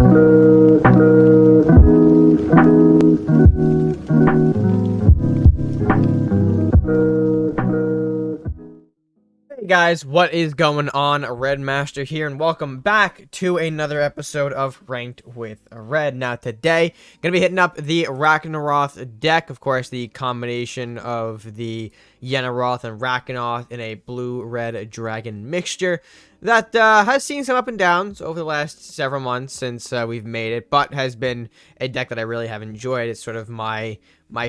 Hey guys, what is going on? RedMaster here, and welcome back to another episode of Ranked with Red. Now today, gonna be hitting up the Rakannaroth deck, of course, the combination of the Rakannaroth and Rakannaroth in a blue-red dragon mixture that has seen some up and downs over the last several months since we've made it, but has been a deck that I really have enjoyed. It's sort of my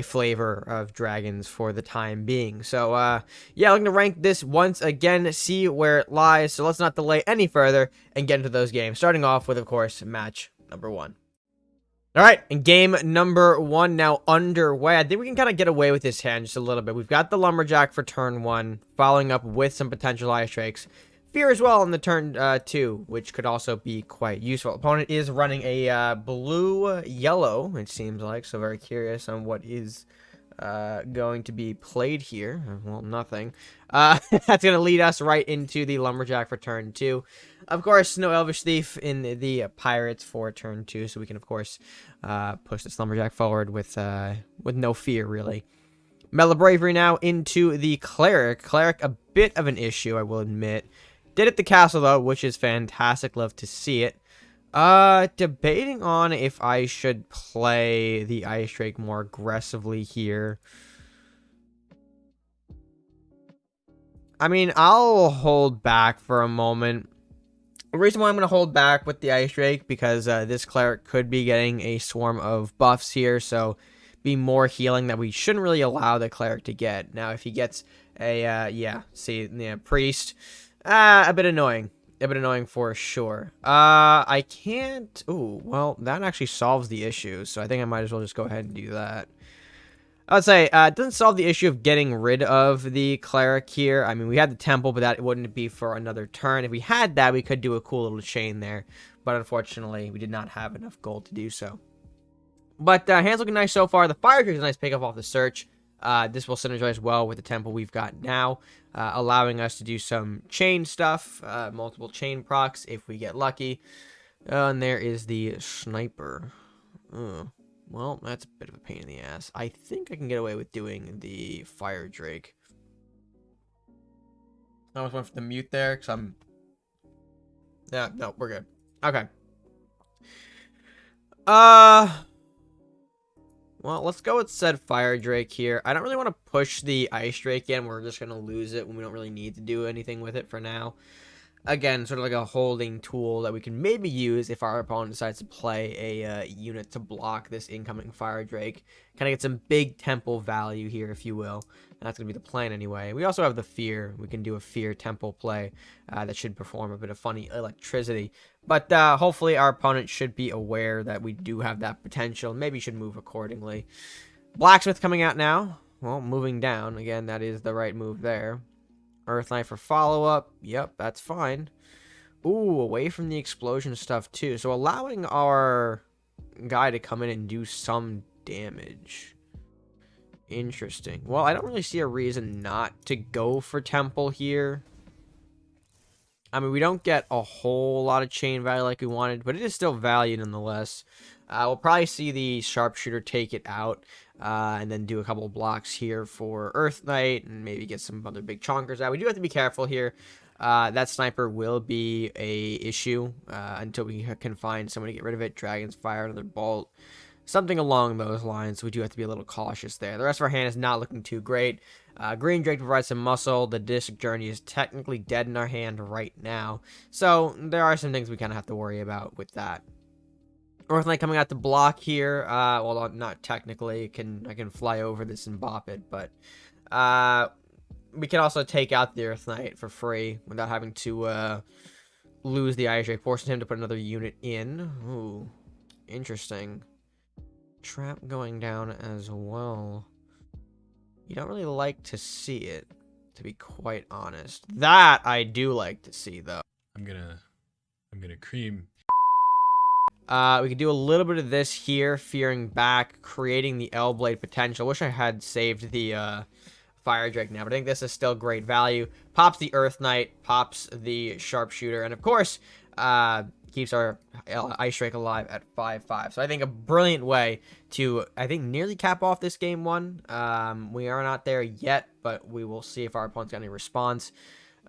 flavor of dragons for the time being. So yeah, looking to rank this once again, see where it lies. So let's not delay any further and get into those games, starting off with, of course, match number 1. All right, and game number 1 now underway. I think we can kind of get away with this hand just a little bit. We've got the Lumberjack for turn 1, following up with some potential Ice Drakes. Fear as well on the turn 2, which could also be quite useful. Opponent is running a blue-yellow, it seems like, so very curious on what is going to be played here. Well, nothing. That's going to lead us right into the Lumberjack for turn 2. Of course, no Elvish Thief in the Pirates for turn 2, so we can, of course, push this Lumberjack forward with no fear, really. Mellow Bravery now into the Cleric. Cleric, a bit of an issue, I will admit. Did it the castle, though, which is fantastic. Love to see it. Debating on if I should play the Ice Drake more aggressively here. I mean, I'll hold back for a moment. The reason why I'm going to hold back with the Ice Drake, because this Cleric could be getting a swarm of buffs here, so be more healing that we shouldn't really allow the Cleric to get. Now, if he gets a, Priest, a bit annoying. A bit annoying for sure. I can't... Ooh, well, that actually solves the issue, so I think I might as well just go ahead and do that. I would say, it doesn't solve the issue of getting rid of the Cleric here. I mean, we had the Temple, but that wouldn't be for another turn. If we had that, we could do a cool little chain there, but unfortunately, we did not have enough gold to do so. But hand's looking nice so far. The Fire Drake is a nice pickup off the search. This will synergize well with the Temple we've got now, allowing us to do some chain stuff, multiple chain procs if we get lucky. And there is the Sniper. Well, that's a bit of a pain in the ass. I think I can get away with doing the Fire Drake. I almost went for the mute there, because I'm... Yeah, no, we're good. Okay. Well, let's go with said Fire Drake here. I don't really want to push the Ice Drake in. We're just going to lose it when we don't really need to do anything with it for now. Again, sort of like a holding tool that we can maybe use if our opponent decides to play a unit to block this incoming Fire Drake. Kind of get some big temple value here, if you will. And that's going to be the plan anyway. We also have the Fear. We can do a Fear temple play that should perform a bit of funny electricity. But hopefully our opponent should be aware that we do have that potential. Maybe should move accordingly. Blacksmith coming out now. Well, moving down. Again, that is the right move there. Earth Knight for follow-up. Yep, that's fine. Ooh, away from the explosion stuff, too. So allowing our guy to come in and do some damage. Interesting. Well, I don't really see a reason not to go for Temple here. I mean, we don't get a whole lot of chain value like we wanted, but it is still value nonetheless. We'll probably see the Sharpshooter take it out. And then do a couple of blocks here for Earth Knight and maybe get some other big chonkers out. We do have to be careful here. That Sniper will be a issue until we can find someone to get rid of it. Dragon's Fire, another Bolt, something along those lines. We do have to be a little cautious there. The rest of our hand is not looking too great. Green Drake provides some muscle. The Disc Journey is technically dead in our hand right now. So there are some things we kind of have to worry about with that. Earth Knight coming out to block here. Well, not technically. I can fly over this and bop it, but we can also take out the Earth Knight for free without having to lose the Ice Drake, forcing him to put another unit in. Ooh, interesting. Trap going down as well. You don't really like to see it, to be quite honest. That I do like to see, though. I'm gonna cream. We could do a little bit of this here, fearing back, creating the L-Blade potential. Wish I had saved the Fire Drake now, but I think this is still great value. Pops the Earth Knight, pops the Sharpshooter, and of course, keeps our Ice Drake alive at 5-5. So I think a brilliant way to, I think, nearly cap off this game 1. We are not there yet, but we will see if our opponent's got any response.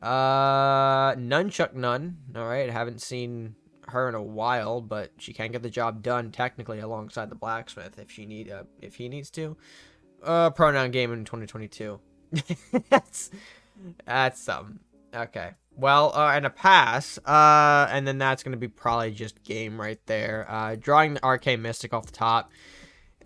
Nunchuck Nun. All right, haven't seen her in a while, but she can get the job done technically alongside the blacksmith if he needs to. Pronoun game in 2022. that's something. Okay. Well, and a pass. And then that's gonna be probably just game right there. Drawing the Arcane Mystic off the top.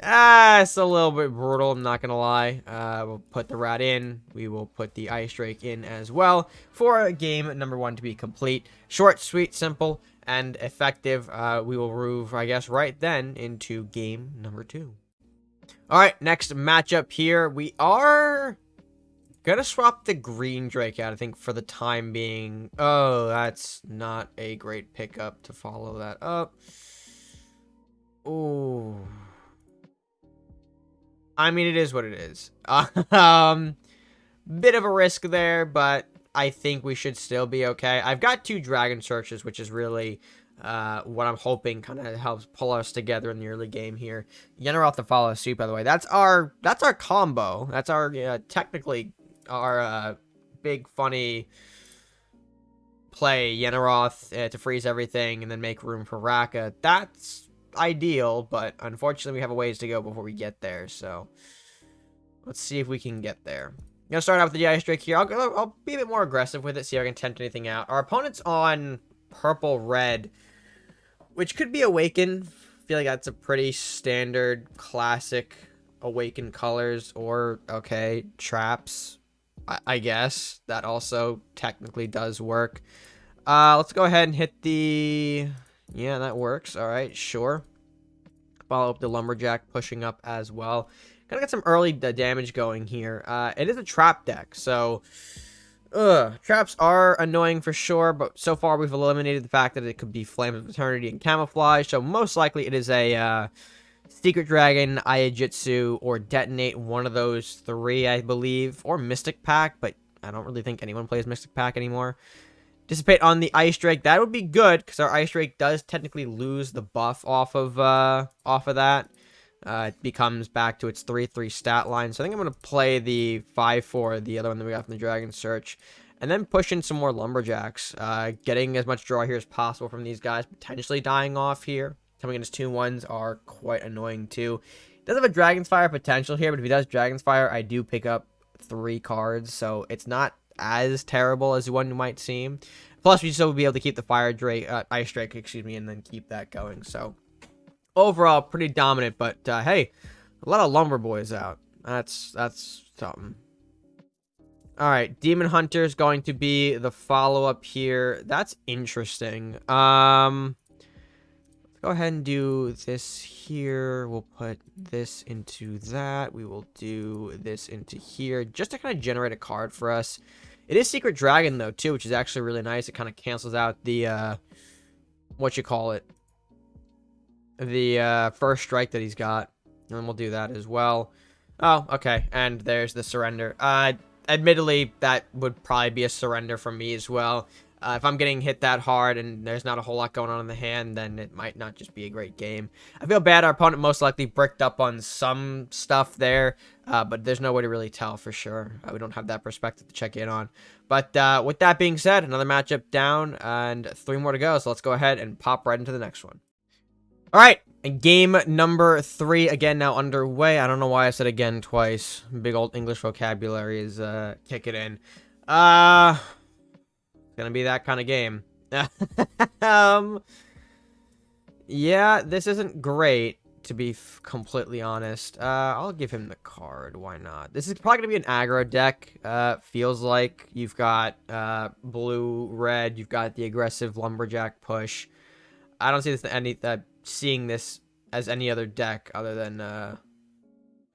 It's a little bit brutal, I'm not gonna lie. We'll put the rat in. We will put the Ice Drake in as well for game number 1 to be complete. Short, sweet, simple, and effective. We will move, I guess, right then into game number 2. Alright, next matchup here. We are gonna swap the green Drake out, I think, for the time being. Oh, that's not a great pickup to follow that up. Ooh. I mean, it is what it is. Bit of a risk there, but I think we should still be okay. I've got 2 Dragon Searches, which is really what I'm hoping kind of helps pull us together in the early game here. Rakannaroth to follow suit, by the way. That's our combo. That's our technically our big funny play. Rakannaroth to freeze everything and then make room for Raka. That's ideal, but unfortunately we have a ways to go before we get there, so let's see if we can get there. I'm gonna start out with the Ice Drake here. I'll be a bit more aggressive with it, see if I can tempt anything out. Our opponent's on purple red, which could be Awaken. I feel like that's a pretty standard classic Awaken colors, or okay, traps. I guess that also technically does work. Let's go ahead and hit the... Yeah, that works. All right, sure. Follow up the Lumberjack, pushing up as well. Gotta get some early damage going here. It is a trap deck, so... traps are annoying for sure, but so far we've eliminated the fact that it could be Flame of Eternity and Camouflage, so most likely it is a Secret Dragon, Ayajitsu, or Detonate, one of those 3, I believe, or Mystic Pack, but I don't really think anyone plays Mystic Pack anymore. Dissipate on the Ice Drake. That would be good, because our Ice Drake does technically lose the buff off of that. It becomes back to its 3/3 stat line. So I think I'm going to play the 5/4, the other one that we got from the Dragon Search, and then push in some more Lumberjacks. Getting as much draw here as possible from these guys, potentially dying off here. Coming in as 2/1s are quite annoying too. He does have a Dragon's Fire potential here, but if he does Dragon's Fire, I do pick up 3 cards, so it's not as terrible as one might seem. Plus, we still will be able to keep the Ice Drake, excuse me, and then keep that going. So, overall, pretty dominant. But hey, a lot of Lumber Boys out. That's something. All right, Demon Hunter is going to be the follow-up here. That's interesting. Let's go ahead and do this here. We'll put this into that. We will do this into here just to kind of generate a card for us. It is Secret Dragon, though, too, which is actually really nice. It kind of cancels out the, the first strike that he's got. And then we'll do that as well. Oh, okay. And there's the surrender. Admittedly, that would probably be a surrender from me as well. If I'm getting hit that hard and there's not a whole lot going on in the hand, then it might not just be a great game. I feel bad. Our opponent most likely bricked up on some stuff there, but there's no way to really tell for sure. We don't have that perspective to check in on. But with that being said, another matchup down and 3 more to go. So let's go ahead and pop right into the next one. All right, and game number 3 again now underway. I don't know why I said again twice. Big old English vocabulary is kicking in. Gonna be that kind of game. Yeah, this isn't great, to be completely honest. I'll give him the card. Why not? This is probably gonna be an aggro deck. Feels like you've got blue, red. You've got the aggressive Lumberjack push. I don't see this seeing this as any other deck other than an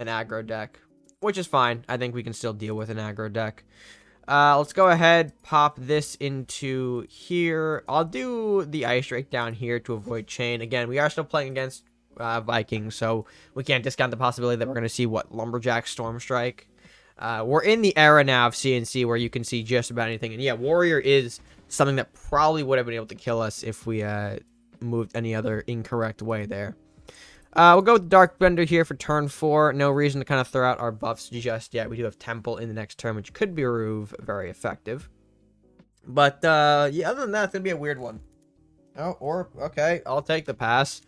aggro deck, which is fine. I think we can still deal with an aggro deck. Let's go ahead, pop this into here. I'll do the Ice Drake down here to avoid chain. Again, we are still playing against Vikings, so we can't discount the possibility that we're going to see Lumberjack Storm Strike. We're in the era now of CNC where you can see just about anything. And yeah, Warrior is something that probably would have been able to kill us if we moved any other incorrect way there. We'll go with Dark Bender here for turn 4. No reason to kind of throw out our buffs just yet. We do have Temple in the next turn, which could prove very effective. But, yeah, other than that, it's going to be a weird one. Oh, okay, I'll take the pass.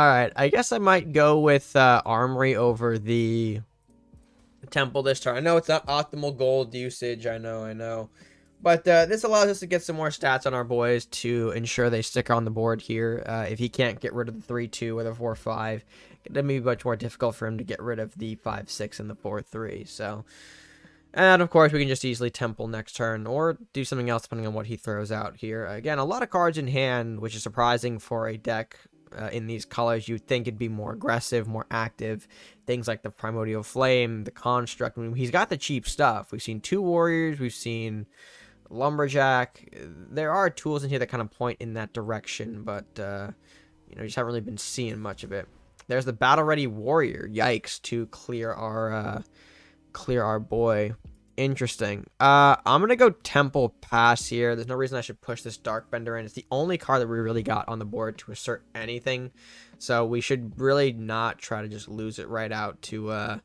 Alright, I guess I might go with Armory over the Temple this turn. I know it's not optimal gold usage, I know. But this allows us to get some more stats on our boys to ensure they stick on the board here. If he can't get rid of the 3-2 or the 4-5, it's going to be much more difficult for him to get rid of the 5-6 and the 4-3. So, and of course, we can just easily Temple next turn or do something else depending on what he throws out here. Again, a lot of cards in hand, which is surprising for a deck in these colors. You'd think it'd be more aggressive, more active. Things like the Primordial Flame, the Construct. I mean, he's got the cheap stuff. We've seen 2 Warriors. We've seen Lumberjack. There are tools in here that kind of point in that direction, but you just haven't really been seeing much of it. There's the Battle Ready Warrior. Yikes! To clear our boy. Interesting. I'm gonna go Temple pass here. There's no reason I should push this Dark Bender in. It's the only card that we really got on the board to assert anything, so we should really not try to just lose it right out to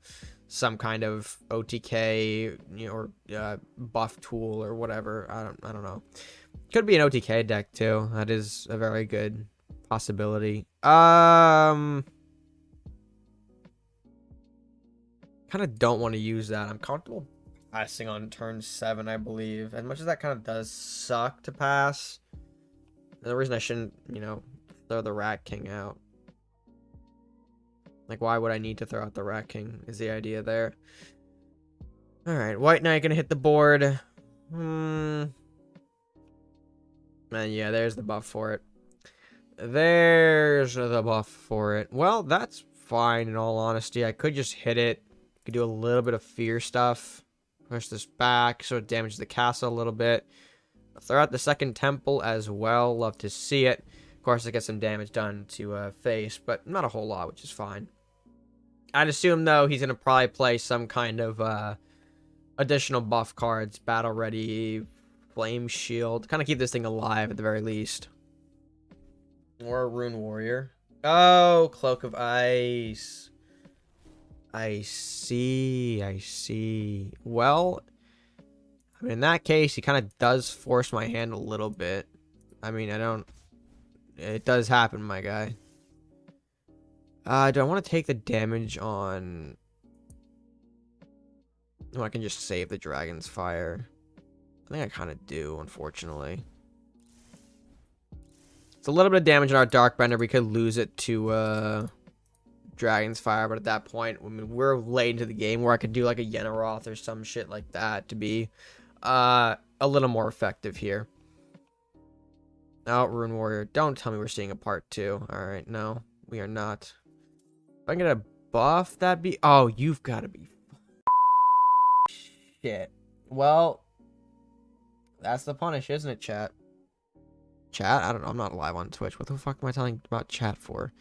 some kind of OTK, or buff tool or whatever. I don't know. Could be an OTK deck too. That is a very good possibility. Kind of don't want to use that. I'm comfortable passing on turn 7, I believe. As much as that kind of does suck to pass, the reason I shouldn't, throw the Rat King out. Like, why would I need to throw out the Rat King is the idea there. Alright, White Knight gonna hit the board. And yeah, there's the buff for it. There's the buff for it. Well, that's fine in all honesty. I could just hit it. Could do a little bit of fear stuff. Push this back so it damages the castle a little bit. Throw out the second Temple as well. Love to see it. Of course, it gets some damage done to face, but not a whole lot, which is fine. I'd assume, though, he's going to probably play some kind of additional buff cards. Battle Ready, Flame Shield. Kind of keep this thing alive at the very least. Or a Rune Warrior. Oh, Cloak of Ice. I see. Well, I mean, in that case, he kind of does force my hand a little bit. I mean, it does happen, my guy. Do I want to take the damage on... No, I can just save the Dragon's Fire. I think I kind of do, unfortunately. It's a little bit of damage on our Dark Bender. We could lose it to, Dragon's Fire, but at that point, I mean, we're late into the game where I could do like a Rakannaroth or some shit like that to be a little more effective here. Oh, Rune Warrior. Don't tell me we're seeing a part 2. Alright, no, we are not. If I can get a buff, that'd be... Oh, you've got to be... Shit. Well, that's the punish, isn't it, chat? Chat? I don't know. I'm not live on Twitch. What the fuck am I telling about chat for?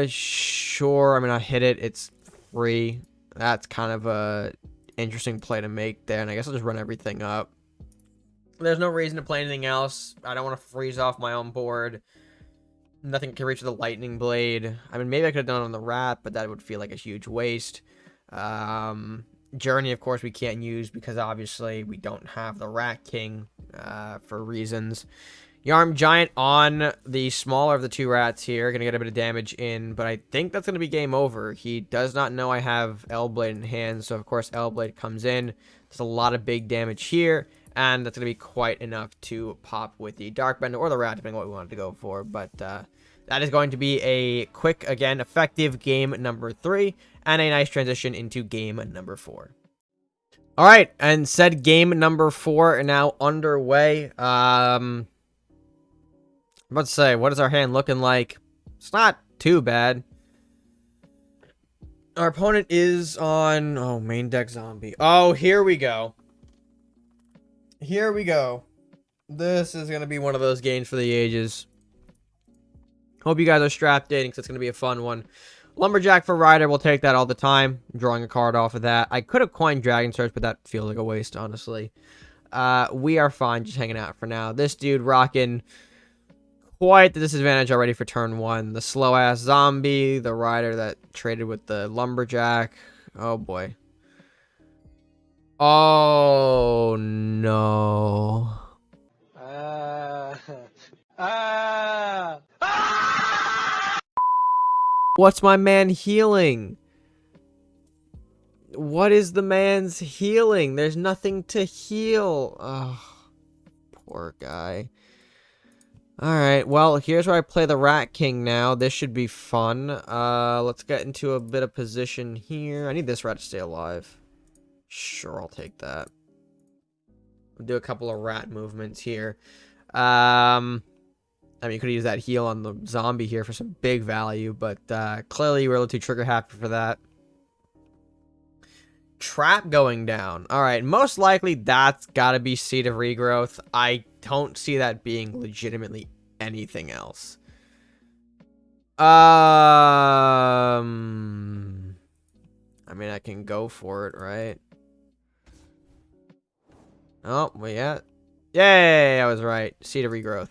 Sure. I mean, I hit it. It's free. That's kind of a interesting play to make there, and I guess I'll just run everything up. There's no reason to play anything else. I don't want to freeze off my own board. Nothing can reach the Lightning Blade. I mean, maybe I could have done it on the Rat, but that would feel like a huge waste. Journey, of course, we can't use because obviously we don't have the Rat King for reasons. Yarm Giant on the smaller of the 2 rats here. Going to get a bit of damage in, but I think that's going to be game over. He does not know I have L-Blade in hand, so of course L-Blade comes in. There's a lot of big damage here, and that's going to be quite enough to pop with the Dark Bender or the Rat, depending on what we wanted to go for. But that is going to be a quick, again, effective game number 3, and a nice transition into game number 4. All right, and said game number 4 are now underway. I'm about to say, what is our hand looking like? It's not too bad. Our opponent is on... Oh, main deck zombie. Oh, here we go. Here we go. This is going to be one of those games for the ages. Hope you guys are strapped in because it's going to be a fun one. Lumberjack for Rider. We'll take that all the time. I'm drawing a card off of that. I could have coined Dragon Search, but that feels like a waste, honestly. we are fine just hanging out for now. This dude rocking quite the disadvantage already for turn 1. The slow-ass zombie, the rider that traded with the lumberjack. Oh, boy. Oh, no. What's my man healing? What is the man's healing? There's nothing to heal. Oh, poor guy. Alright, well, here's where I play the Rat King now. This should be fun. Let's get into a bit of position here. I need this rat to stay alive. Sure, I'll take that. We'll do a couple of rat movements here. I mean, you could use that heal on the zombie here for some big value, but clearly you were a little too trigger happy for that. Trap going down. Alright, most likely that's gotta be Seed of Regrowth. I don't see that being legitimately anything else. I mean, I can go for it, right? Oh, wait, yeah. Yay, I was right. Seed of Regrowth.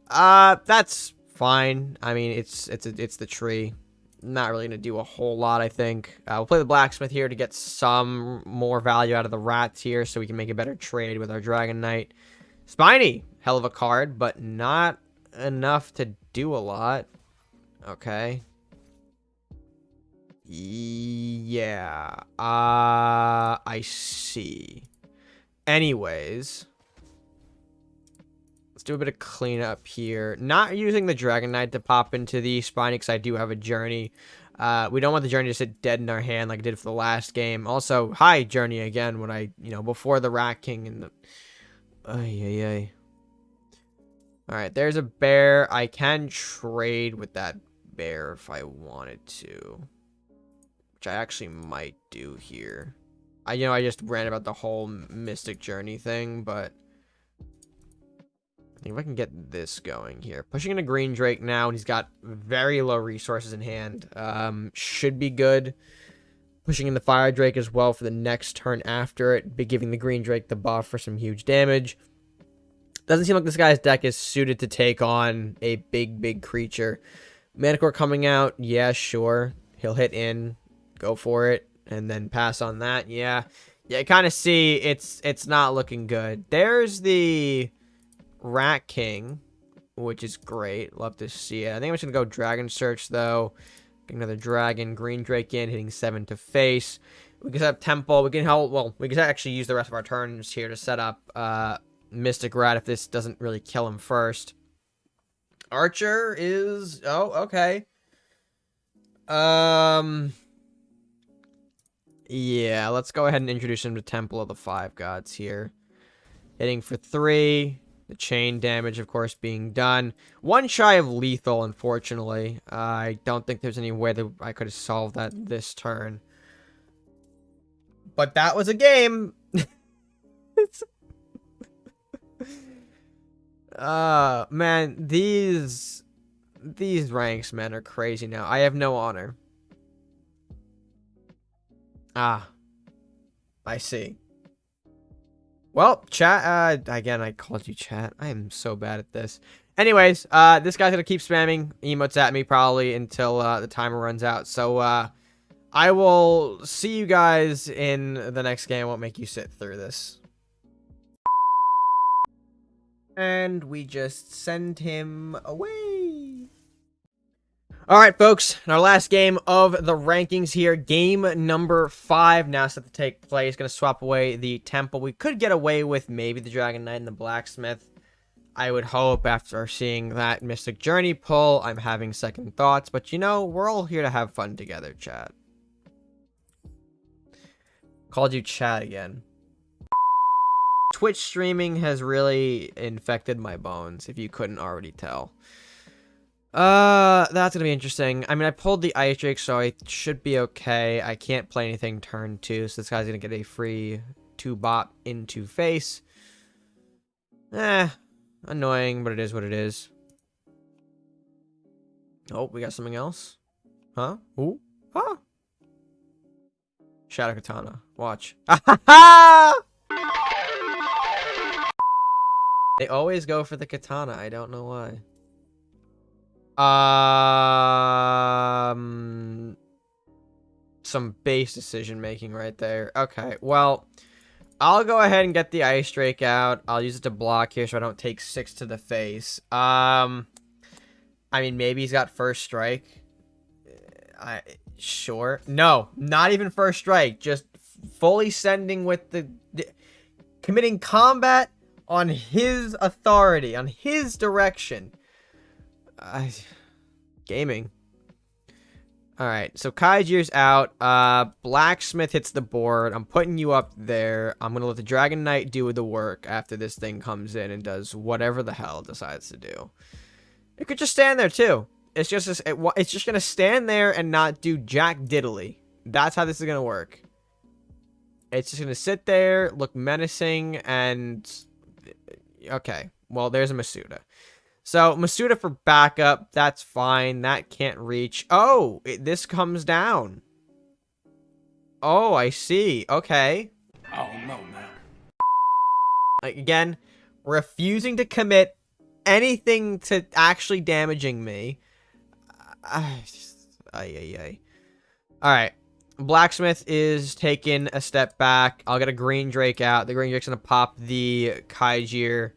That's fine. I mean, it's the tree. Not really gonna do a whole lot, I think. We'll play the blacksmith here to get some more value out of the rats here, so we can make a better trade with our Dragon Knight. Spiny, hell of a card, but not enough to do a lot. Okay. Yeah. I see. Anyways, let's do a bit of cleanup here. Not using the Dragon Knight to pop into the Spiny because I do have a Journey. We don't want the Journey to sit dead in our hand like I did for the last game. Also, hi, Journey again when I, before the Rat King and the... Ay. Alright, there's a bear. I can trade with that bear if I wanted to. Which I actually might do here. I just ran about the whole Mystic Journey thing, but... I think if I can get this going here. Pushing in a Green Drake now, and he's got very low resources in hand. Should be good. Pushing in the Fire Drake as well for the next turn after it. Be giving the Green Drake the buff for some huge damage. Doesn't seem like this guy's deck is suited to take on a big creature. Manicore coming out. Yeah, sure. He'll hit in. Go for it. And then pass on that. Yeah, kind of see it's not looking good. There's the Rat King, which is great. Love to see it. I think I'm just gonna go Dragon Search though. Get another Dragon, Green Drake in, hitting 7 to face. We can set up Temple. We can help. Well, we can actually use the rest of our turns here to set up Mystic Rat if this doesn't really kill him first. Archer is okay. Yeah, let's go ahead and introduce him to Temple of the Five Gods here. Hitting for 3. The chain damage, of course, being done. 1 shy of lethal, unfortunately. I don't think there's any way that I could have solved that this turn. But that was a game! Man, these ranks, man, are crazy now. I have no honor. Ah, I see. Well, chat, again, I called you chat. I am so bad at this. Anyways, this guy's gonna keep spamming emotes at me probably until the timer runs out. So, I will see you guys in the next game. I won't make you sit through this. And we just send him away. Alright, folks, in our last game of the rankings here, game number 5 now set to take place. Gonna swap away the Temple. We could get away with maybe the Dragon Knight and the Blacksmith. I would hope after seeing that Mystic Journey pull, I'm having second thoughts. But we're all here to have fun together, chat. Called you chat again. Twitch streaming has really infected my bones, if you couldn't already tell. That's gonna be interesting. I mean, I pulled the Ice Drake, so I should be okay. I can't play anything turn 2, so this guy's gonna get a free 2-bot into face. Annoying, but it is what it is. Oh, we got something else? Huh? Ooh? Huh? Shadow Katana. Watch. They always go for the katana. I don't know why. Some base decision making right there. Okay, well, I'll go ahead and get the ice drake out. I'll use it to block here so I don't take 6 to the face. I mean, maybe he's got first strike. Sure. No, not even first strike. Just fully sending with the committing combat on his authority, on his direction. Gaming. Alright, so Kaijir's out. Blacksmith hits the board. I'm putting you up there. I'm going to let the Dragon Knight do the work after this thing comes in and does whatever the hell it decides to do. It could just stand there, too. It's just it's just going to stand there and not do jack diddly. That's how this is going to work. It's just going to sit there, look menacing, and... Okay, well, there's a Masuda. So, Masuda for backup, that's fine. That can't reach. Oh, this comes down. Oh, I see. Okay. Oh, no, man. Again, refusing to commit anything to actually damaging me. Alright. Blacksmith is taking a step back. I'll get a Green Drake out. The Green Drake's going to pop the Kaijir.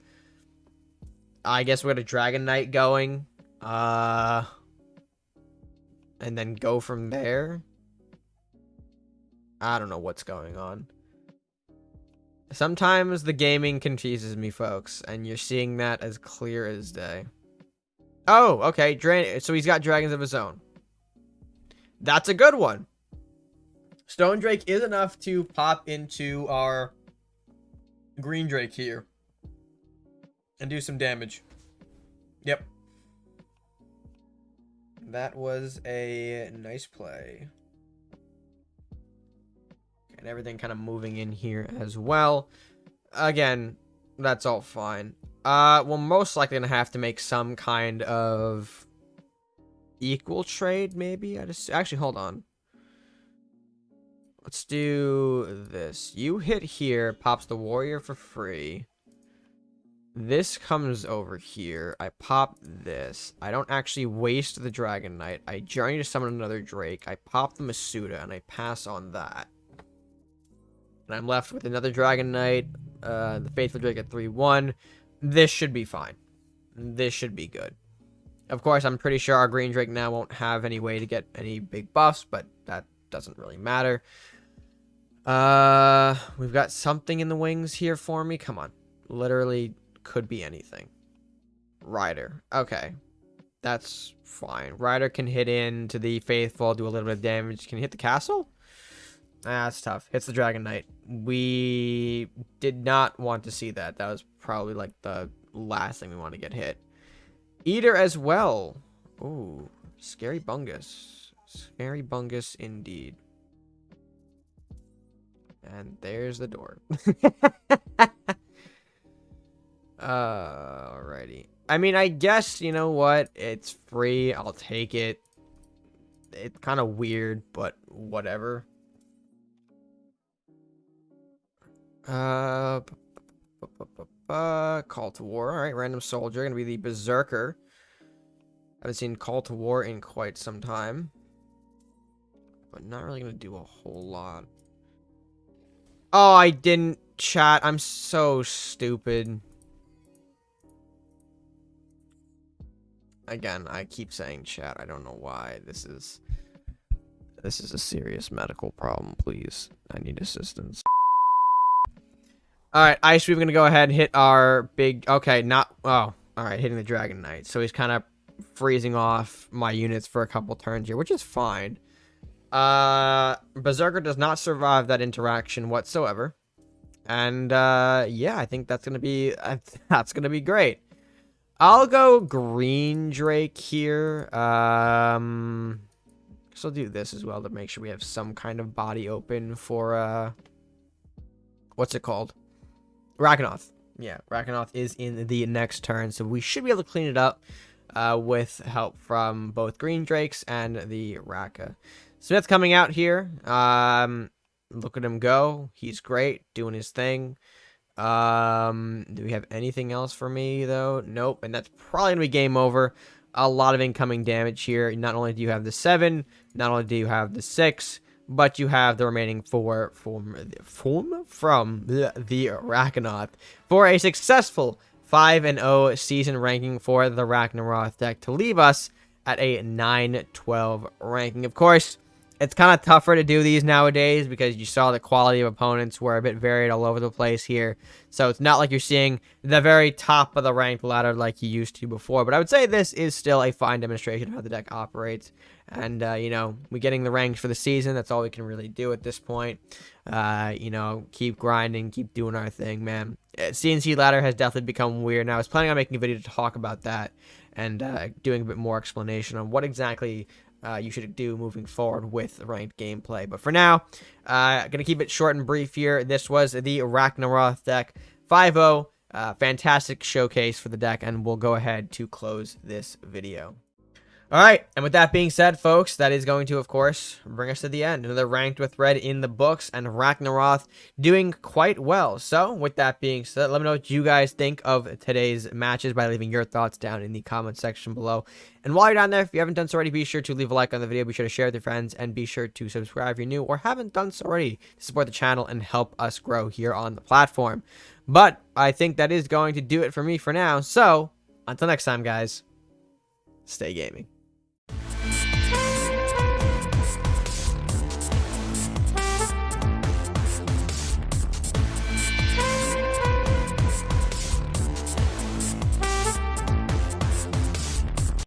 I guess we got a Dragon Knight going. And then go from there. I don't know what's going on. Sometimes the gaming confuses me, folks. And you're seeing that as clear as day. Oh, okay. So he's got dragons of his own. That's a good one. Stone Drake is enough to pop into our Green Drake here. And do some damage. Yep. That was a nice play. And everything kind of moving in here as well. Again, that's all fine. We're most likely going to have to make some kind of equal trade, maybe? Actually, hold on. Let's do this. You hit here, pops the warrior for free. This comes over here. I pop this. I don't actually waste the Dragon Knight. I journey to summon another Drake. I pop the Masuda, and I pass on that. And I'm left with another Dragon Knight. The Faithful Drake at 3-1. This should be fine. This should be good. Of course, I'm pretty sure our Green Drake now won't have any way to get any big buffs, but that doesn't really matter. We've got something in the wings here for me. Come on. Literally... could be anything. Rider. Okay. That's fine. Rider can hit into the Faithful, do a little bit of damage. Can he hit the castle? That's tough. Hits the Dragon Knight. We did not want to see that. That was probably like the last thing we want to get hit. Eater as well. Ooh. Scary Bungus. Scary Bungus indeed. And there's the door. Alrighty. I mean, I guess, you know what? It's free. I'll take it. It's kind of weird, but whatever. Call to War. Alright, Random Soldier. Gonna be the Berserker. Haven't seen Call to War in quite some time. But not really gonna do a whole lot. Oh, I didn't chat. I'm so stupid. Again, I keep saying chat. I don't know why. This is a serious medical problem, please. I need assistance. Alright, Ice, we're gonna go ahead and hit our big... Okay, not... Oh, alright, hitting the Dragon Knight. So he's kind of freezing off my units for a couple turns here, which is fine. Berserker does not survive that interaction whatsoever. And, yeah, I think that's gonna be... that's gonna be great. I'll go Green Drake here. So I'll do this as well to make sure we have some kind of body open for, what's it called? Rakannaroth. Yeah, Rakannaroth is in the next turn, so we should be able to clean it up with help from both Green Drakes and the Raka. Smith's coming out here. Look at him go. He's great, doing his thing. Do we have anything else for me, though? Nope. And that's probably going to be game over. A lot of incoming damage here. Not only do you have the 7, not only do you have the 6, but you have the remaining 4 from the Rakannaroth for a successful 5-0 season ranking for the Rakannaroth deck to leave us at a 9-12 ranking. Of course, it's kind of tougher to do these nowadays because you saw the quality of opponents were a bit varied all over the place here. So it's not like you're seeing the very top of the ranked ladder like you used to before. But I would say this is still a fine demonstration of how the deck operates. And, you know, we're getting the ranks for the season. That's all we can really do at this point. You know, keep grinding, keep doing our thing, man. CNC ladder has definitely become weird. Now, I was planning on making a video to talk about that and doing a bit more explanation on what exactly you should do moving forward with ranked gameplay. But for now, gonna keep it short and brief here. This was the Rakannaroth deck 5-0. Fantastic showcase for the deck, and we'll go ahead to close this video. All right, and with that being said, folks, that is going to, of course, bring us to the end. Another Ranked with Red in the books, and Rakannaroth doing quite well. So, with that being said, let me know what you guys think of today's matches by leaving your thoughts down in the comment section below. And while you're down there, if you haven't done so already, be sure to leave a like on the video, be sure to share with your friends, and be sure to subscribe if you're new or haven't done so already to support the channel and help us grow here on the platform. But I think that is going to do it for me for now. So, until next time, guys, stay gaming.